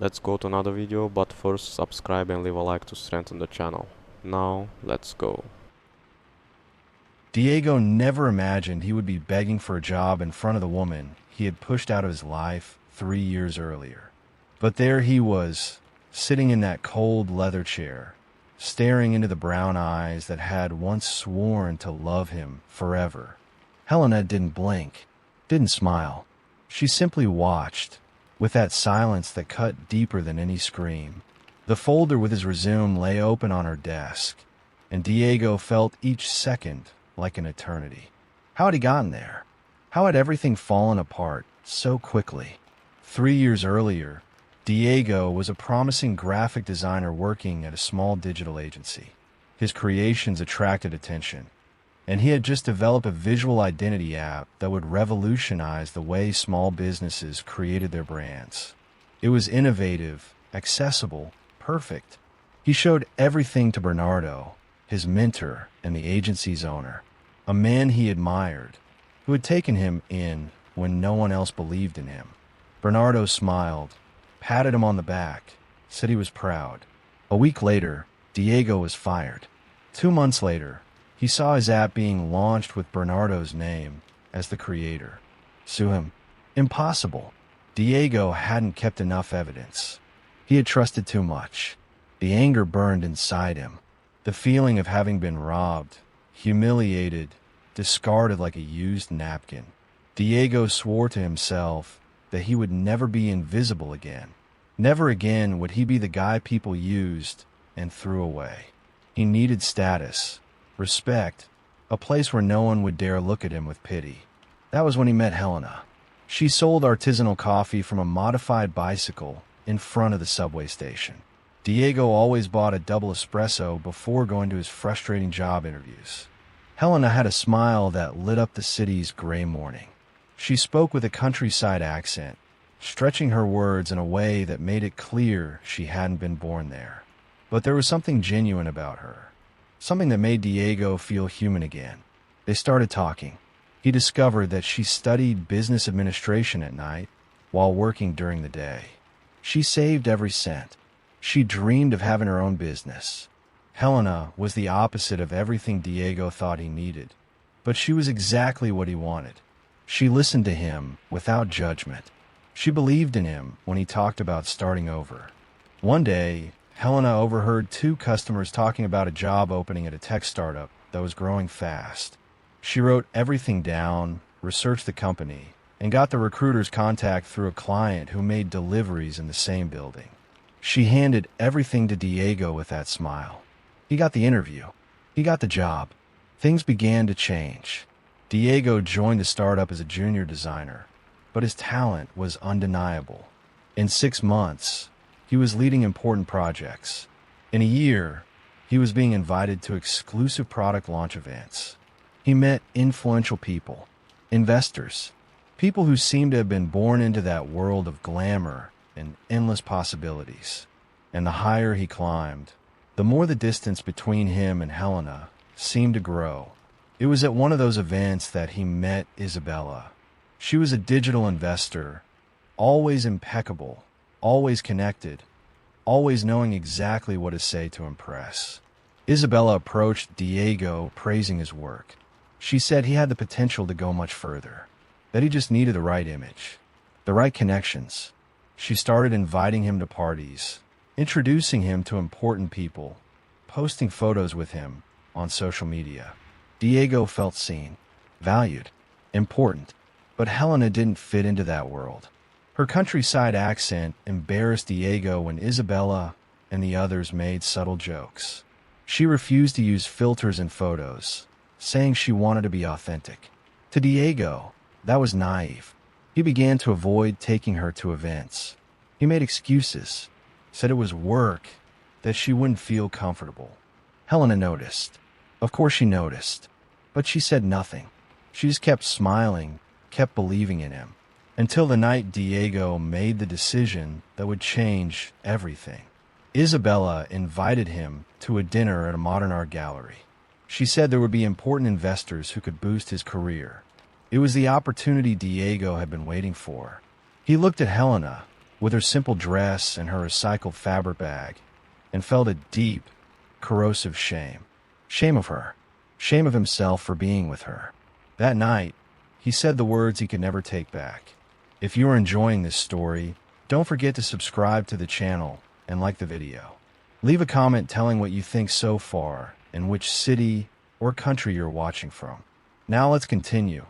Let's go to another video, but first subscribe and leave a like to strengthen the channel. Now, let's go. Diego never imagined he would be begging for a job in front of the woman he had pushed out of his life 3 years earlier. But there he was, sitting in that cold leather chair, staring into the brown eyes that had once sworn to love him forever. Helena didn't blink, didn't smile. She simply watched, with that silence that cut deeper than any scream. The folder with his resume lay open on her desk, and Diego felt each second like an eternity. How had he gotten there? How had everything fallen apart so quickly? 3 years earlier, Diego was a promising graphic designer working at a small digital agency. His creations attracted attention, and he had just developed a visual identity app that would revolutionize the way small businesses created their brands. It was innovative, accessible, perfect. He showed everything to Bernardo, his mentor and the agency's owner, a man he admired, who had taken him in when no one else believed in him. Bernardo smiled, patted him on the back, said he was proud. A week later, Diego was fired. 2 months later, he saw his app being launched with Bernardo's name as the creator. Sue him? Impossible. Diego hadn't kept enough evidence. He had trusted too much. The anger burned inside him. The feeling of having been robbed, humiliated, discarded like a used napkin. Diego swore to himself that he would never be invisible again. Never again would he be the guy people used and threw away. He needed status, respect, a place where no one would dare look at him with pity. That was when he met Helena. She sold artisanal coffee from a modified bicycle in front of the subway station. Diego always bought a double espresso before going to his frustrating job interviews. Helena had a smile that lit up the city's gray morning. She spoke with a countryside accent, stretching her words in a way that made it clear she hadn't been born there. But there was something genuine about her, something that made Diego feel human again. They started talking. He discovered that she studied business administration at night while working during the day. She saved every cent. She dreamed of having her own business. Helena was the opposite of everything Diego thought he needed, but she was exactly what he wanted. She listened to him without judgment. She believed in him when he talked about starting over. One day, Helena overheard 2 customers talking about a job opening at a tech startup that was growing fast. She wrote everything down, researched the company, and got the recruiter's contact through a client who made deliveries in the same building. She handed everything to Diego with that smile. He got the interview. He got the job. Things began to change. Diego joined the startup as a junior designer, but his talent was undeniable. In 6 months, he was leading important projects. In a year, he was being invited to exclusive product launch events. He met influential people, investors, people who seemed to have been born into that world of glamour and endless possibilities. And the higher he climbed, the more the distance between him and Helena seemed to grow. It was at one of those events that he met Isabella. She was a digital investor, always impeccable, always connected, always knowing exactly what to say to impress. Isabella approached Diego praising his work. She said he had the potential to go much further, that he just needed the right image, the right connections. She started inviting him to parties, introducing him to important people, posting photos with him on social media. Diego felt seen, valued, important, but Helena didn't fit into that world. Her countryside accent embarrassed Diego when Isabella and the others made subtle jokes. She refused to use filters in photos, saying she wanted to be authentic. To Diego, that was naive. He began to avoid taking her to events. He made excuses, said it was work, that she wouldn't feel comfortable. Helena noticed. Of course she noticed, but she said nothing. She just kept smiling, kept believing in him, until the night Diego made the decision that would change everything. Isabella invited him to a dinner at a modern art gallery. She said there would be important investors who could boost his career. It was the opportunity Diego had been waiting for. He looked at Helena, with her simple dress and her recycled fabric bag, and felt a deep, corrosive shame. Shame of her. Shame of himself for being with her. That night, he said the words he could never take back. If you are enjoying this story, don't forget to subscribe to the channel and like the video. Leave a comment telling what you think so far and which city or country you're watching from. Now let's continue,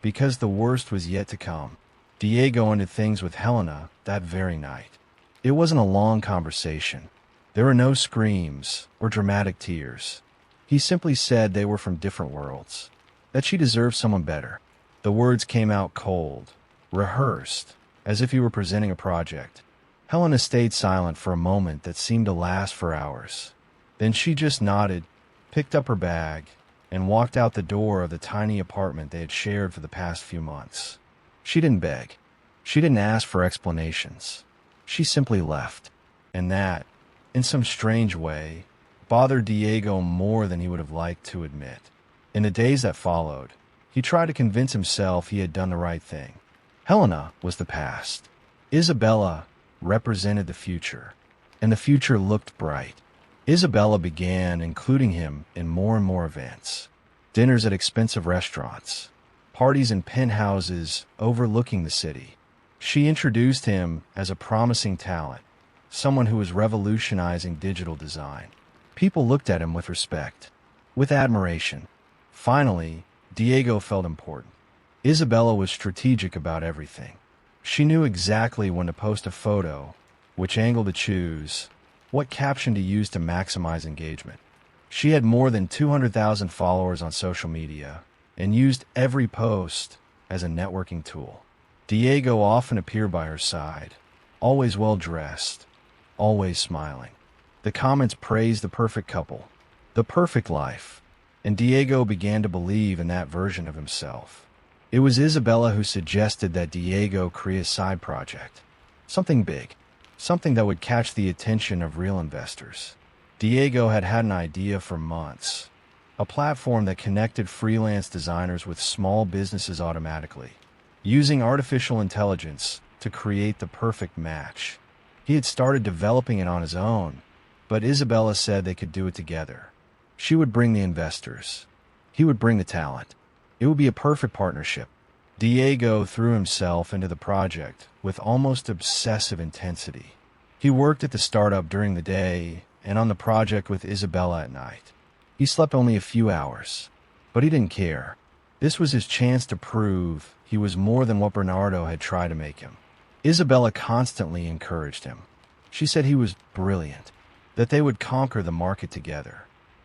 because the worst was yet to come. Diego ended things with Helena that very night. It wasn't a long conversation. There were no screams or dramatic tears. He simply said they were from different worlds, that she deserved someone better. The words came out cold, rehearsed, as if he were presenting a project. Helena stayed silent for a moment that seemed to last for hours. Then she just nodded, picked up her bag, and walked out the door of the tiny apartment they had shared for the past few months. She didn't beg. She didn't ask for explanations. She simply left. And that, in some strange way, bothered Diego more than he would have liked to admit. In the days that followed, he tried to convince himself he had done the right thing. Helena was the past. Isabella represented the future, and the future looked bright. Isabella began including him in more and more events. Dinners at expensive restaurants, parties in penthouses overlooking the city. She introduced him as a promising talent, someone who was revolutionizing digital design. People looked at him with respect, with admiration. Finally, Diego felt important. Isabella was strategic about everything. She knew exactly when to post a photo, which angle to choose, what caption to use to maximize engagement. She had more than 200,000 followers on social media and used every post as a networking tool. Diego often appeared by her side, always well-dressed, always smiling. The comments praised the perfect couple, the perfect life, and Diego began to believe in that version of himself. It was Isabella who suggested that Diego create a side project, something big, something that would catch the attention of real investors. Diego had had an idea for months, a platform that connected freelance designers with small businesses automatically, using artificial intelligence to create the perfect match. He had started developing it on his own, but Isabella said they could do it together. She would bring the investors. He would bring the talent. It would be a perfect partnership. Diego threw himself into the project with almost obsessive intensity. He worked at the startup during the day and on the project with Isabella at night. He slept only a few hours, but he didn't care. This was his chance to prove he was more than what Bernardo had tried to make him. Isabella constantly encouraged him. She said he was brilliant, that they would conquer the market together.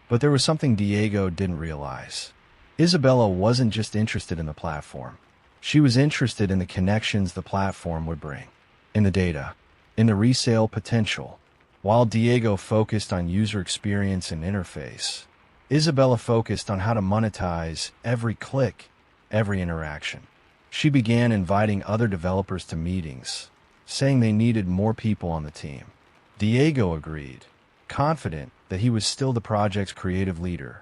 But there was something Diego didn't realize. Isabella wasn't just interested in the platform. She was interested in the connections the platform would bring, in the data, in the resale potential. While Diego focused on user experience and interface, Isabella focused on how to monetize every click, every interaction. She began inviting other developers to meetings, saying they needed more people on the team. Diego agreed, confident that he was still the project's creative leader.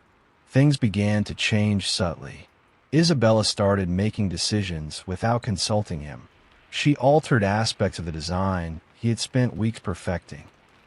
Things began to change subtly. Isabella started making decisions without consulting him. She altered aspects of the design he had spent weeks perfecting.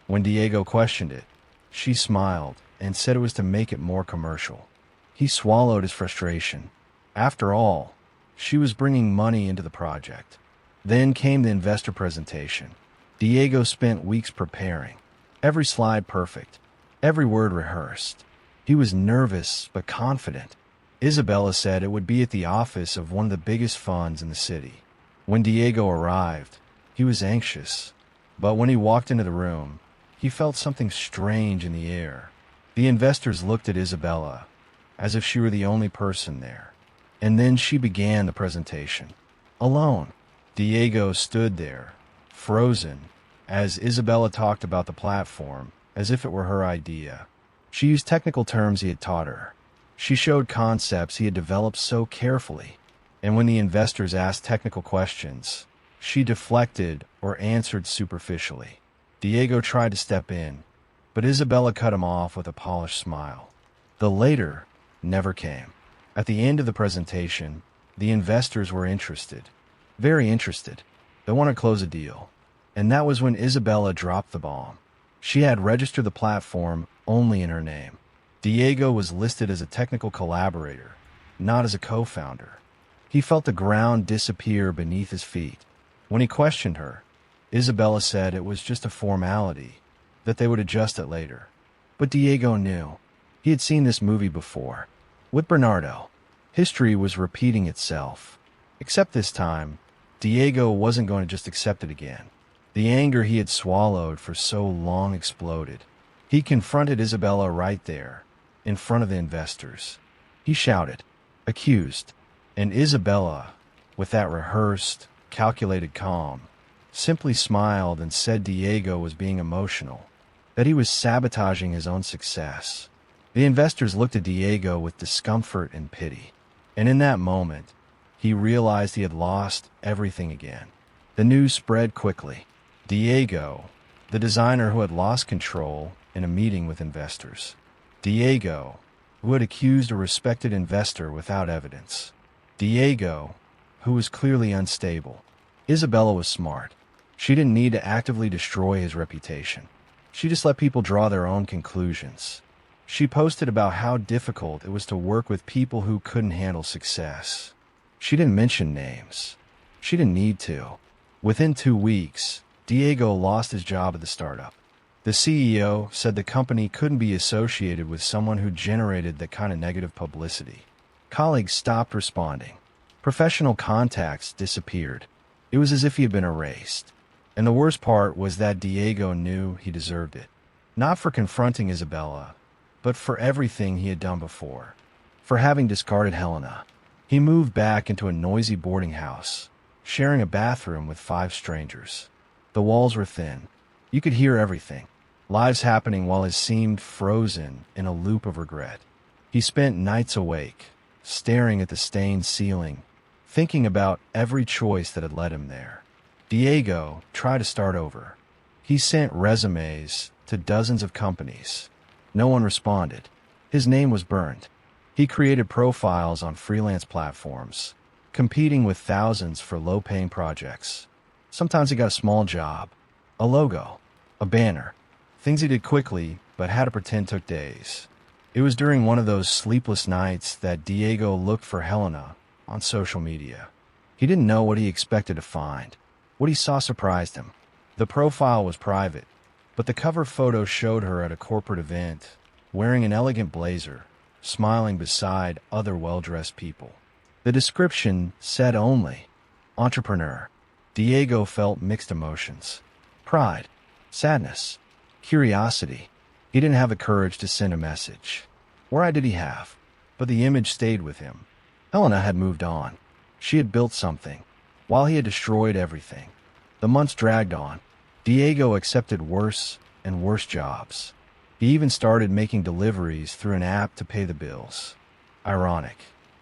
When Diego questioned it, she smiled and said it was to make it more commercial. He swallowed his frustration. After all, she was bringing money into the project. Then came the investor presentation. Diego spent weeks preparing. Every slide perfect, every word rehearsed. He was nervous but confident. Isabella said it would be at the office of one of the biggest funds in the city. When Diego arrived, he was anxious, but when he walked into the room, he felt something strange in the air. The investors looked at Isabella as if she were the only person there. And then she began the presentation. Alone, Diego stood there, frozen, as Isabella talked about the platform as if it were her idea. She used technical terms he had taught her. She showed concepts he had developed so carefully. And when the investors asked technical questions, she deflected or answered superficially. Diego tried to step in, but Isabella cut him off with a polished smile. The later never came. At the end of the presentation, the investors were interested, very interested. They wanted to close a deal. And that was when Isabella dropped the bomb. She had registered the platform only in her name. Diego was listed as a technical collaborator, not as a co-founder. He felt the ground disappear beneath his feet. When he questioned her, Isabella said it was just a formality, that they would adjust it later. But Diego knew. He had seen this movie before. With Bernardo, history was repeating itself. Except this time, Diego wasn't going to just accept it again. The anger he had swallowed for so long exploded. He confronted Isabella right there, in front of the investors. He shouted, accused, and Isabella, with that rehearsed, calculated calm, simply smiled and said Diego was being emotional, that he was sabotaging his own success. The investors looked at Diego with discomfort and pity, and in that moment, he realized he had lost everything again. The news spread quickly. Diego, the designer who had lost control in a meeting with investors. Diego, who had accused a respected investor without evidence. Diego, who was clearly unstable. Isabella was smart. She didn't need to actively destroy his reputation. She just let people draw their own conclusions. She posted about how difficult it was to work with people who couldn't handle success. She didn't mention names. She didn't need to. Within 2 weeks, Diego lost his job at the startup. The CEO said the company couldn't be associated with someone who generated that kind of negative publicity. Colleagues stopped responding. Professional contacts disappeared. It was as if he had been erased. And the worst part was that Diego knew he deserved it. Not for confronting Isabella, but for everything he had done before. For having discarded Helena. He moved back into a noisy boarding house, sharing a bathroom with 5 strangers. The walls were thin. You could hear everything. Lives happening while he seemed frozen in a loop of regret. He spent nights awake, staring at the stained ceiling, thinking about every choice that had led him there. Diego tried to start over. He sent resumes to dozens of companies. No one responded. His name was burned. He created profiles on freelance platforms, competing with thousands for low-paying projects. Sometimes he got a small job, a logo, a banner, things he did quickly but had to pretend took days. It was during one of those sleepless nights that Diego looked for Helena on social media. He didn't know what he expected to find. What he saw surprised him. The profile was private, but the cover photo showed her at a corporate event, wearing an elegant blazer, smiling beside other well-dressed people. The description said only, entrepreneur. Diego felt mixed emotions. Pride, sadness, curiosity. He didn't have the courage to send a message. Why did he have? But the image stayed with him. Helena had moved on. She had built something, while he had destroyed everything. The months dragged on. Diego accepted worse and worse jobs. He even started making deliveries through an app to pay the bills. Ironic,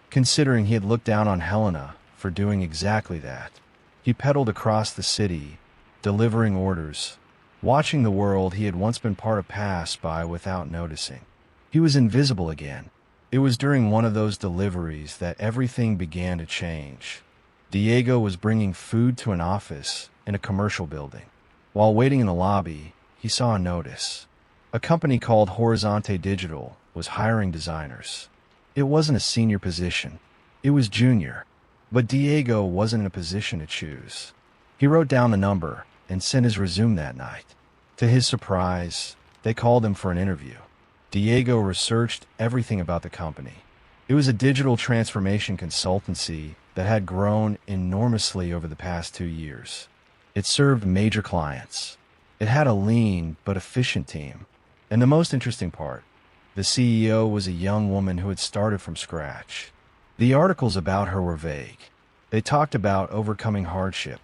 considering he had looked down on Helena for doing exactly that. He pedaled across the city, delivering orders, watching the world he had once been part of pass by without noticing. He was invisible again. It was during one of those deliveries that everything began to change. Diego was bringing food to an office in a commercial building. While waiting in the lobby, he saw a notice. A company called Horizonte Digital was hiring designers. It wasn't a senior position. It was junior. But Diego wasn't in a position to choose. He wrote down the number and sent his resume that night. To his surprise, they called him for an interview. Diego researched everything about the company. It was a digital transformation consultancy that had grown enormously over the past 2 years. It served major clients. It had a lean but efficient team. And the most interesting part, the CEO was a young woman who had started from scratch. The articles about her were vague. They talked about overcoming hardship,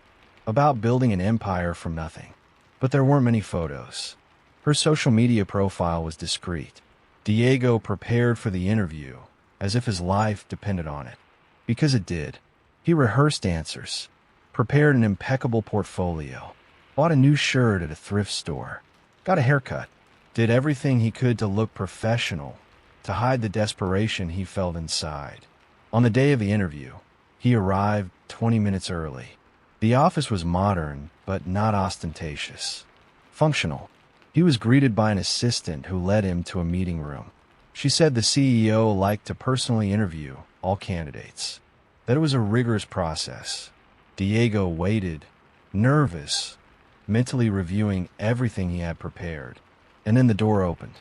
about building an empire from nothing. But there weren't many photos. Her social media profile was discreet. Diego prepared for the interview as if his life depended on it. Because it did. He rehearsed answers, prepared an impeccable portfolio, bought a new shirt at a thrift store, got a haircut, did everything he could to look professional, to hide the desperation he felt inside. On the day of the interview, he arrived 20 minutes early. The office was modern, but not ostentatious. Functional. He was greeted by an assistant who led him to a meeting room. She said the CEO liked to personally interview all candidates, that it was a rigorous process. Diego waited, nervous, mentally reviewing everything he had prepared. And then the door opened.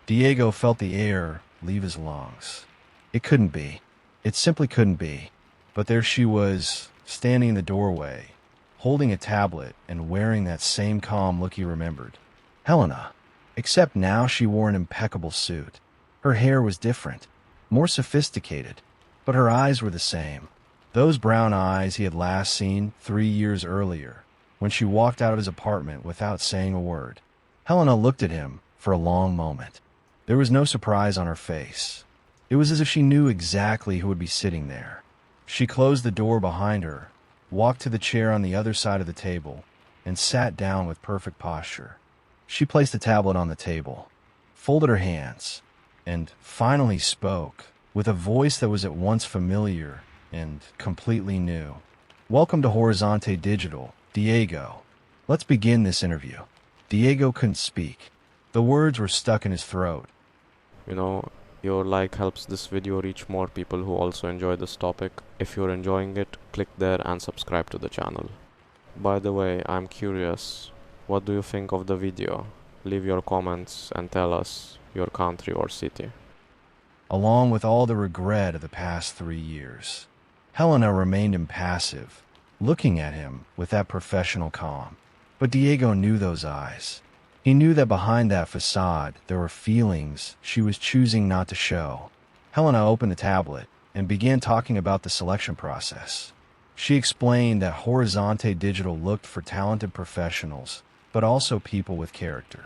Diego felt the air leave his lungs. It couldn't be. It simply couldn't be. But there she was, standing in the doorway, holding a tablet and wearing that same calm look he remembered. Helena. Except now she wore an impeccable suit. Her hair was different, more sophisticated, but her eyes were the same. Those brown eyes he had last seen 3 years earlier, when she walked out of his apartment without saying a word. Helena looked at him for a long moment. There was no surprise on her face. It was as if she knew exactly who would be sitting there. She closed the door behind her, walked to the chair on the other side of the table, and sat down with perfect posture. She placed the tablet on the table, folded her hands, and finally spoke with a voice that was at once familiar and completely new. "Welcome to Horizonte Digital, Diego. Let's begin this interview." Diego couldn't speak. The words were stuck in his throat. Your like helps this video reach more people who also enjoy this topic. If you're enjoying it, click there and subscribe to the channel. By the way, I'm curious, what do you think of the video? Leave your comments and tell us your country or city. Along with all the regret of the past 3 years, Helena remained impassive, looking at him with that professional calm. But Diego knew those eyes. He knew that behind that facade there were feelings she was choosing not to show. Helena opened the tablet and began talking about the selection process. She explained that Horizonte Digital looked for talented professionals, but also people with character.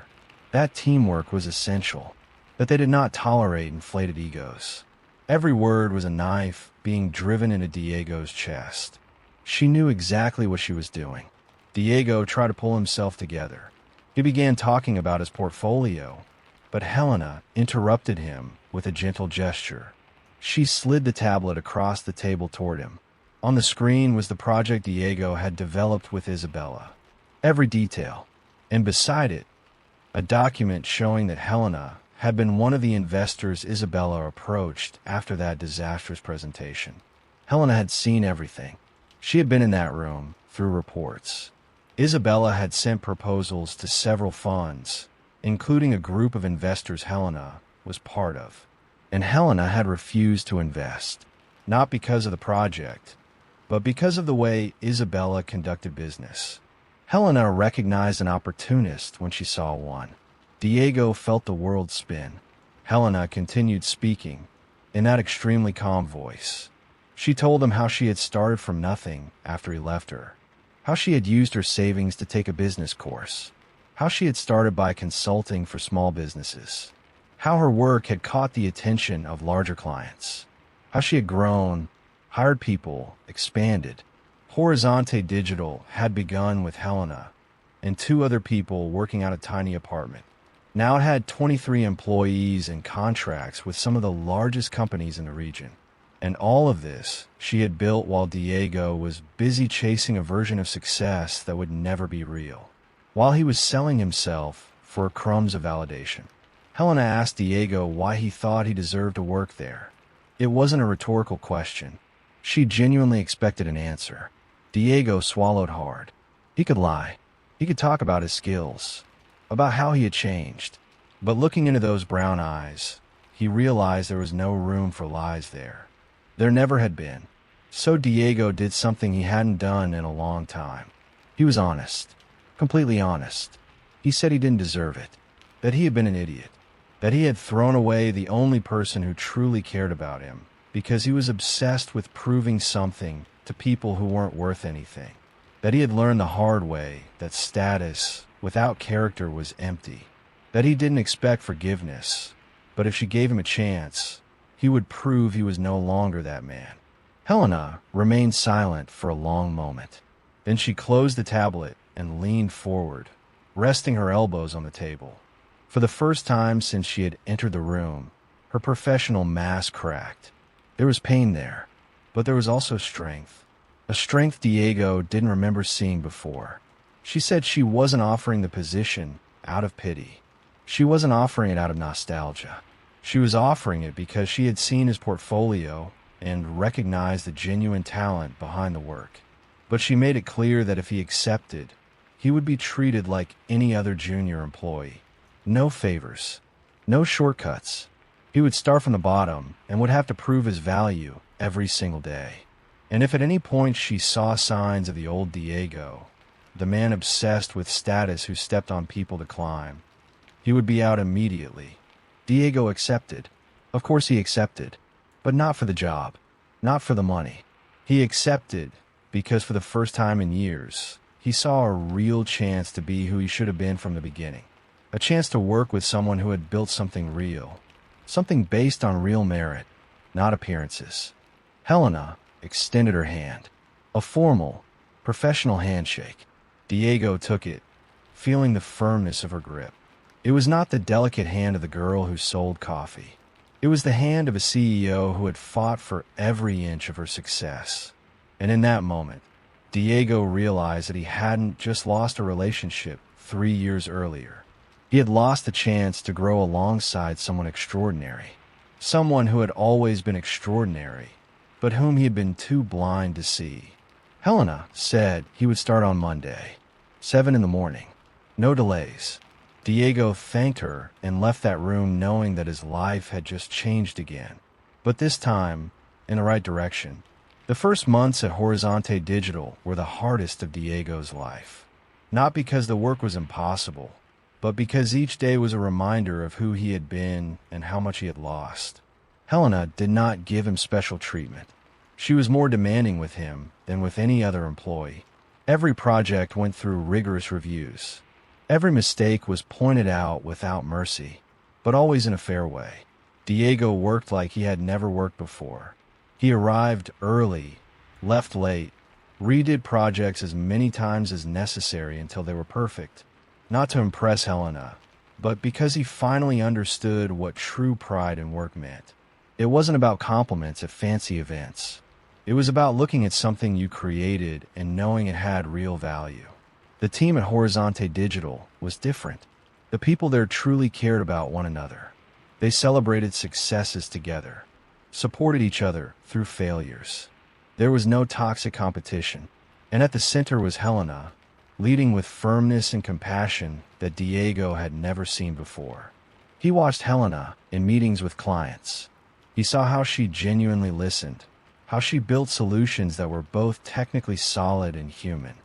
That teamwork was essential, that they did not tolerate inflated egos. Every word was a knife being driven into Diego's chest. She knew exactly what she was doing. Diego tried to pull himself together. He began talking about his portfolio, but Helena interrupted him with a gentle gesture. She slid the tablet across the table toward him. On the screen was the project Diego had developed with Isabella. Every detail. And beside it, a document showing that Helena had been one of the investors Isabella approached after that disastrous presentation. Helena had seen everything. She had been in that room through reports. Isabella had sent proposals to several funds, including a group of investors Helena was part of. And Helena had refused to invest, not because of the project, but because of the way Isabella conducted business. Helena recognized an opportunist when she saw one. Diego felt the world spin. Helena continued speaking in that extremely calm voice. She told him how she had started from nothing after he left her, how she had used her savings to take a business course, how she had started by consulting for small businesses, how her work had caught the attention of larger clients, how she had grown, hired people, expanded. Horizonte Digital had begun with Helena and 2 other people working out a tiny apartment. Now it had 23 employees and contracts with some of the largest companies in the region. And all of this she had built while Diego was busy chasing a version of success that would never be real, while he was selling himself for crumbs of validation. Helena asked Diego why he thought he deserved to work there. It wasn't a rhetorical question. She genuinely expected an answer. Diego swallowed hard. He could lie. He could talk about his skills, about how he had changed. But looking into those brown eyes, he realized there was no room for lies there. There never had been. So Diego did something he hadn't done in a long time. He was honest. Completely honest. He said he didn't deserve it. That he had been an idiot. That he had thrown away the only person who truly cared about him because he was obsessed with proving something to people who weren't worth anything. That he had learned the hard way that status without character was empty. That he didn't expect forgiveness, but if she gave him a chance, he would prove he was no longer that man. Helena remained silent for a long moment. Then she closed the tablet and leaned forward, resting her elbows on the table. For the first time since she had entered the room, her professional mask cracked. There was pain there, but there was also strength. a strength Diego didn't remember seeing before. She said she wasn't offering the position out of pity. She wasn't offering it out of nostalgia. She was offering it because she had seen his portfolio and recognized the genuine talent behind the work. But she made it clear that if he accepted, he would be treated like any other junior employee. No favors, no shortcuts. He would start from the bottom and would have to prove his value every single day. And if at any point she saw signs of the old Diego, the man obsessed with status who stepped on people to climb, he would be out immediately. Diego accepted. Of course he accepted, but not for the job, not for the money. He accepted because for the first time in years, he saw a real chance to be who he should have been from the beginning. A chance to work with someone who had built something real, something based on real merit, not appearances. Helena extended her hand, a formal, professional handshake. Diego took it, feeling the firmness of her grip. It was not the delicate hand of the girl who sold coffee. It was the hand of a CEO who had fought for every inch of her success. And in that moment, Diego realized that he hadn't just lost a relationship 3 years earlier. He had lost the chance to grow alongside someone extraordinary. Someone who had always been extraordinary, but whom he had been too blind to see. Helena said he would start on Monday, 7 in the morning. No delays. Diego thanked her and left that room knowing that his life had just changed again. But this time, in the right direction. The first months at Horizonte Digital were the hardest of Diego's life. Not because the work was impossible, but because each day was a reminder of who he had been and how much he had lost. Helena did not give him special treatment. She was more demanding with him than with any other employee. Every project went through rigorous reviews. Every mistake was pointed out without mercy, but always in a fair way. Diego worked like he had never worked before. He arrived early, left late, redid projects as many times as necessary until they were perfect. Not to impress Helena, but because he finally understood what true pride in work meant. It wasn't about compliments at fancy events. It was about looking at something you created and knowing it had real value. The team at Horizonte Digital was different. The people there truly cared about one another. They celebrated successes together, supported each other through failures. There was no toxic competition, and at the center was Helena, leading with firmness and compassion that Diego had never seen before. He watched Helena in meetings with clients. He saw how she genuinely listened, how she built solutions that were both technically solid and human.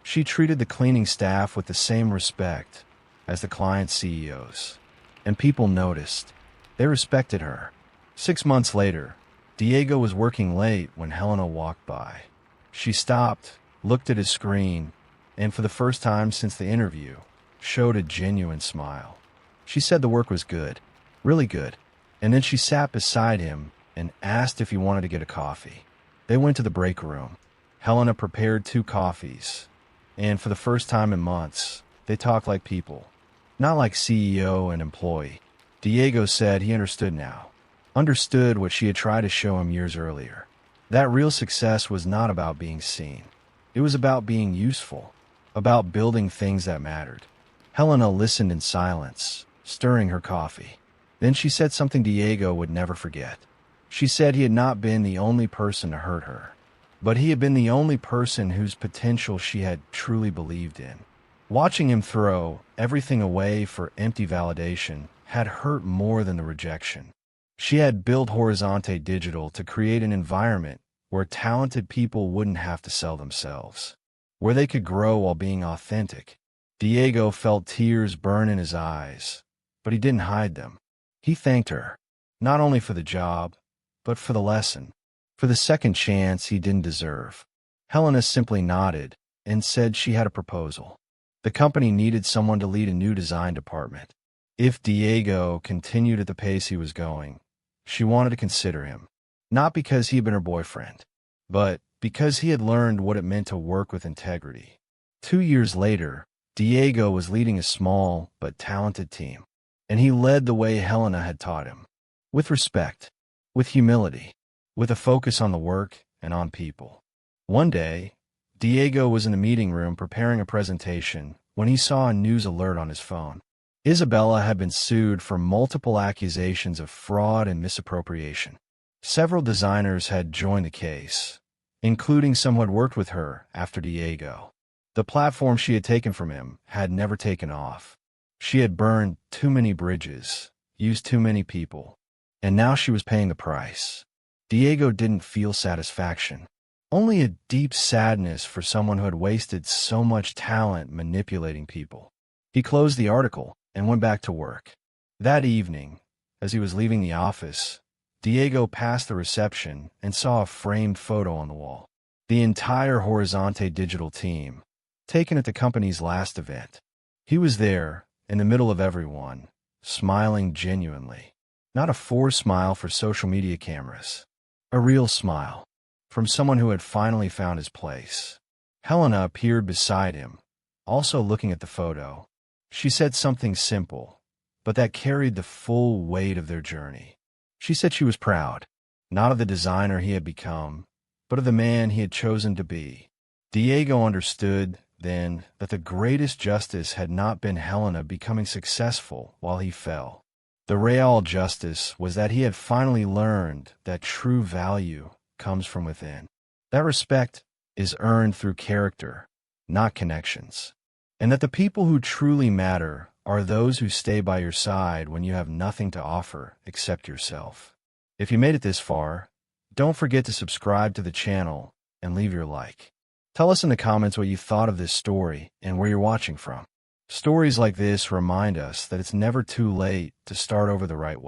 She treated the cleaning staff with the same respect as the client CEOs. And people noticed. They respected her. 6 months later, Diego was working late when Helena walked by. She stopped, looked at his screen, and for the first time since the interview, showed a genuine smile. She said the work was good, really good, and then she sat beside him and asked if he wanted to get a coffee. They went to the break room. Helena prepared 2 coffees, and for the first time in months, they talked like people, not like CEO and employee. Diego said he understood now, understood what she had tried to show him years earlier. That real success was not about being seen. It was about being useful, about building things that mattered. Helena listened in silence, stirring her coffee. Then she said something Diego would never forget. She said he had not been the only person to hurt her, but he had been the only person whose potential she had truly believed in. Watching him throw everything away for empty validation had hurt more than the rejection. She had built Horizonte Digital to create an environment where talented people wouldn't have to sell themselves, where they could grow while being authentic. Diego felt tears burn in his eyes, but he didn't hide them. He thanked her, not only for the job, but for the lesson, for the second chance he didn't deserve. Helena simply nodded and said she had a proposal. The company needed someone to lead a new design department. If Diego continued at the pace he was going, she wanted to consider him, not because he had been her boyfriend, but because he had learned what it meant to work with integrity. 2 years later, Diego was leading a small but talented team, and he led the way Helena had taught him, with respect, with humility, with a focus on the work and on people. One day, Diego was in the meeting room preparing a presentation when he saw a news alert on his phone. Isabella had been sued for multiple accusations of fraud and misappropriation. Several designers had joined the case, including some who had worked with her after Diego. The platform she had taken from him had never taken off. She had burned too many bridges, used too many people, and now she was paying the price. Diego didn't feel satisfaction, only a deep sadness for someone who had wasted so much talent manipulating people. He closed the article and went back to work. That evening, as he was leaving the office, Diego passed the reception and saw a framed photo on the wall. The entire Horizonte digital team, taken at the company's last event. He was there, in the middle of everyone, smiling genuinely. Not a forced smile for social media cameras. A real smile, from someone who had finally found his place. Helena appeared beside him, also looking at the photo. She said something simple, but that carried the full weight of their journey. She said she was proud, not of the designer he had become, but of the man he had chosen to be. Diego understood, then, that the greatest justice had not been Helena becoming successful while he fell. The real justice was that he had finally learned that true value comes from within. That respect is earned through character, not connections. And that the people who truly matter are those who stay by your side when you have nothing to offer except yourself. If you made it this far, don't forget to subscribe to the channel and leave your like. Tell us in the comments what you thought of this story and where you're watching from. Stories like this remind us that it's never too late to start over the right way.